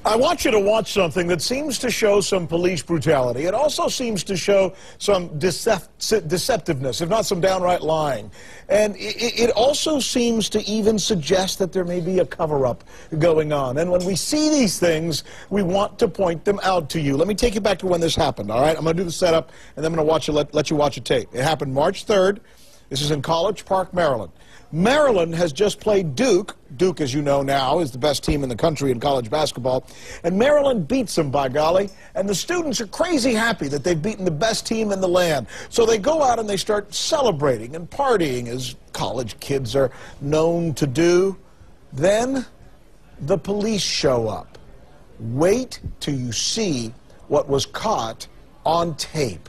I want you to watch something that seems to show some police brutality. It also seems to show some deceptiveness, if not some downright lying. And it also seems to even suggest that there may be a cover-up going on. And when we see these things, we want to point them out to you. Let me take you back to when this happened, all right? I'm going to do the setup, and then I'm going to let you watch a tape. It happened March 3rd. This is in College Park, Maryland. Maryland has just played Duke. Duke, as you know now, is the best team in the country in college basketball. And Maryland beats them, by golly. And the students are crazy happy that they've beaten the best team in the land. So they go out and they start celebrating and partying, as college kids are known to do. Then the police show up. Wait till you see what was caught on tape.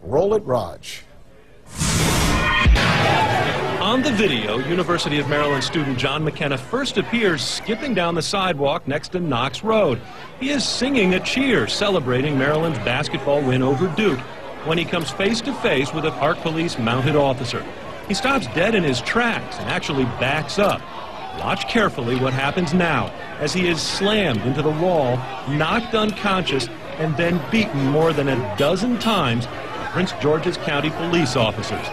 Roll it, Raj. On the video, University of Maryland student John McKenna first appears skipping down the sidewalk next to Knox Road. He is singing a cheer celebrating Maryland's basketball win over Duke when he comes face to face with a Park Police mounted officer. He stops dead in his tracks and actually backs up. Watch carefully what happens now as he is slammed into the wall, knocked unconscious, and then beaten more than a dozen times by Prince George's County police officers.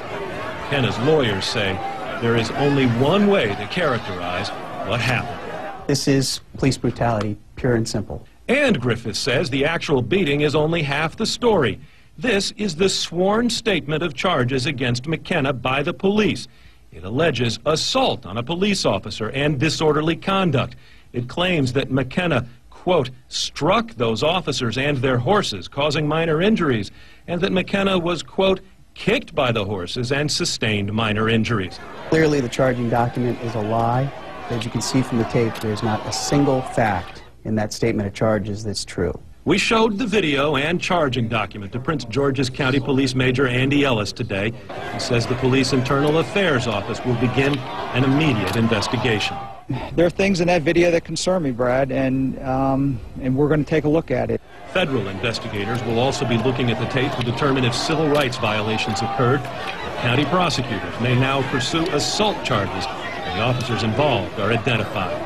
McKenna's lawyers say there is only one way to characterize what happened. This is police brutality, pure and simple. And Griffiths says the actual beating is only half the story. This is the sworn statement of charges against McKenna by the police. It alleges assault on a police officer and disorderly conduct. It claims that McKenna, quote, struck those officers and their horses, causing minor injuries, and that McKenna was, quote, kicked by the horses and sustained minor injuries. Clearly the charging document is a lie. As you can see from the tape, there's not a single fact in that statement of charges that's true. We showed the video and charging document to Prince George's County Police Major Andy Ellis today. He says the Police Internal Affairs Office will begin an immediate investigation. There are things in that video that concern me, Brad, and we're going to take a look at it. Federal investigators will also be looking at the tape to determine if civil rights violations occurred. County prosecutors may now pursue assault charges, and the officers involved are identified.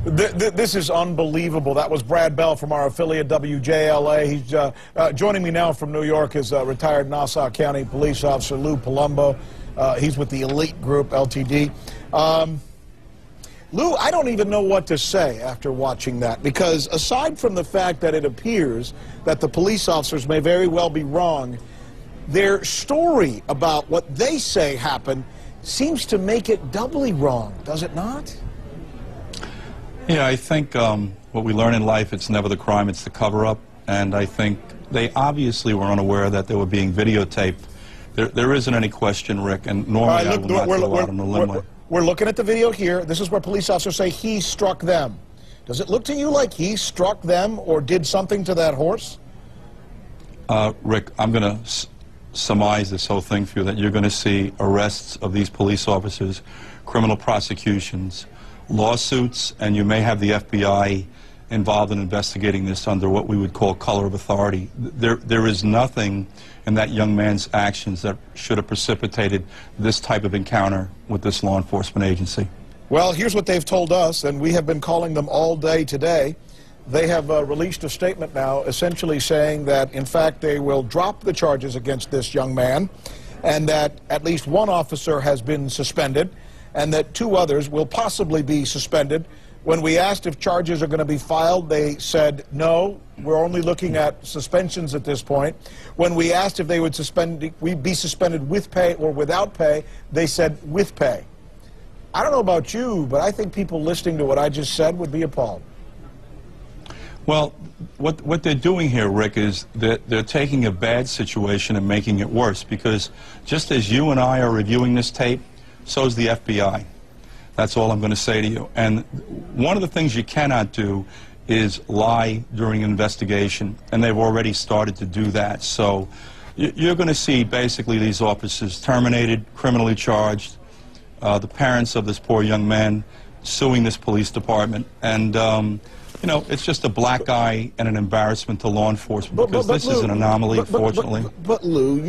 This is unbelievable. That was Brad Bell from our affiliate WJLA. He's joining me now from New York is retired Nassau County Police Officer Lou Palumbo. He's with the Elite Group, LTD. Lou, I don't even know what to say after watching that, because aside from the fact that it appears that the police officers may very well be wrong, their story about what they say happened seems to make it doubly wrong, does it not? Yeah, I think what we learn in life, it's never the crime, it's the cover-up. And I think they obviously were unaware that they were being videotaped. There isn't any question, Rick, and normally I will not go out on a limb. We're looking at the video here. This is where police officers say he struck them. Does it look to you like he struck them or did something to that horse? Rick, I'm going to surmise this whole thing for you, that you're going to see arrests of these police officers, criminal prosecutions, lawsuits, and you may have the FBI involved in investigating this under what we would call color of authority. There is nothing in that young man's actions that should have precipitated this type of encounter with this law enforcement agency. Well, here's what they've told us, and we have been calling them all day today. They have released a statement now essentially saying that, in fact, they will drop the charges against this young man, and that at least one officer has been suspended, and that 2 others will possibly be suspended. When we asked if charges are going to be filed, they said no, we're only looking at suspensions at this point. When we asked if they would be suspended with pay or without pay, they said with pay. I don't know about you, but I think people listening to what I just said would be appalled. Well, what they're doing here, Rick, is that they're taking a bad situation and making it worse, because just as you and I are reviewing this tape, so is the FBI. That's all I'm going to say to you. And one of the things you cannot do is lie during an investigation, and they've already started to do that. So you're going to see basically these officers terminated, criminally charged, the parents of this poor young man suing this police department, and you know, it's just a black eye and an embarrassment to law enforcement, because this is an anomaly, fortunately. But Lou,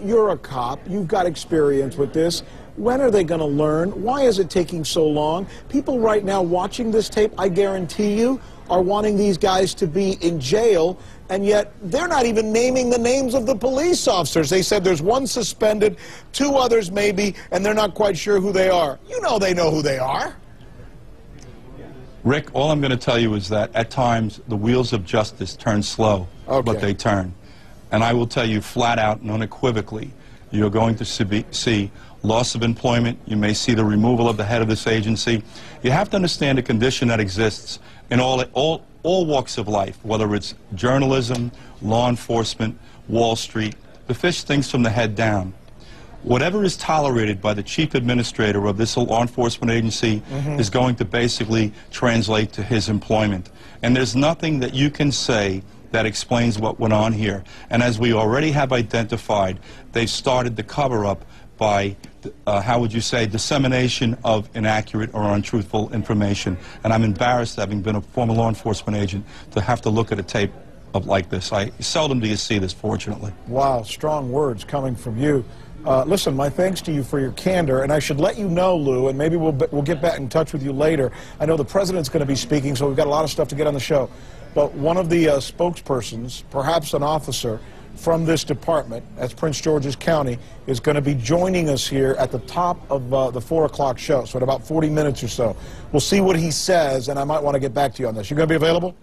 you're a cop. You've got experience with this. When are they going to learn? Why is it taking so long? People right now watching this tape, I guarantee you, are wanting these guys to be in jail, and yet they're not even naming the names of the police officers. They said there's one suspended, 2 others maybe, and they're not quite sure who they are. You know they know who they are. Rick, all I'm going to tell you is that at times the wheels of justice turn slow, but they turn. And I will tell you flat out and unequivocally, you're going to see loss of employment. You may see the removal of the head of this agency. You have to understand the condition that exists in all walks of life, whether it's journalism, law enforcement, Wall Street. The fish stinks from the head down. Whatever is tolerated by the chief administrator of this law enforcement agency is going to basically translate to his employment. And there's nothing that you can say that explains what went on here. And as we already have identified, they've started the cover-up by, how would you say, dissemination of inaccurate or untruthful information. And I'm embarrassed, having been a former law enforcement agent, to have to look at a tape like this. Seldom do you see this, fortunately. Wow, strong words coming from you. Listen, my thanks to you for your candor, and I should let you know, Lou, and maybe we'll get back in touch with you later. I know the president's going to be speaking, so we've got a lot of stuff to get on the show. But one of the spokespersons, perhaps an officer from this department, that's Prince George's County, is going to be joining us here at the top of the 4 o'clock show, so in about 40 minutes or so. We'll see what he says, and I might want to get back to you on this. You going to be available?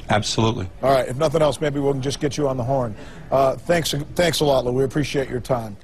Absolutely. All right. If nothing else, maybe we'll just get you on the horn. Thanks a lot, Lou. We appreciate your time.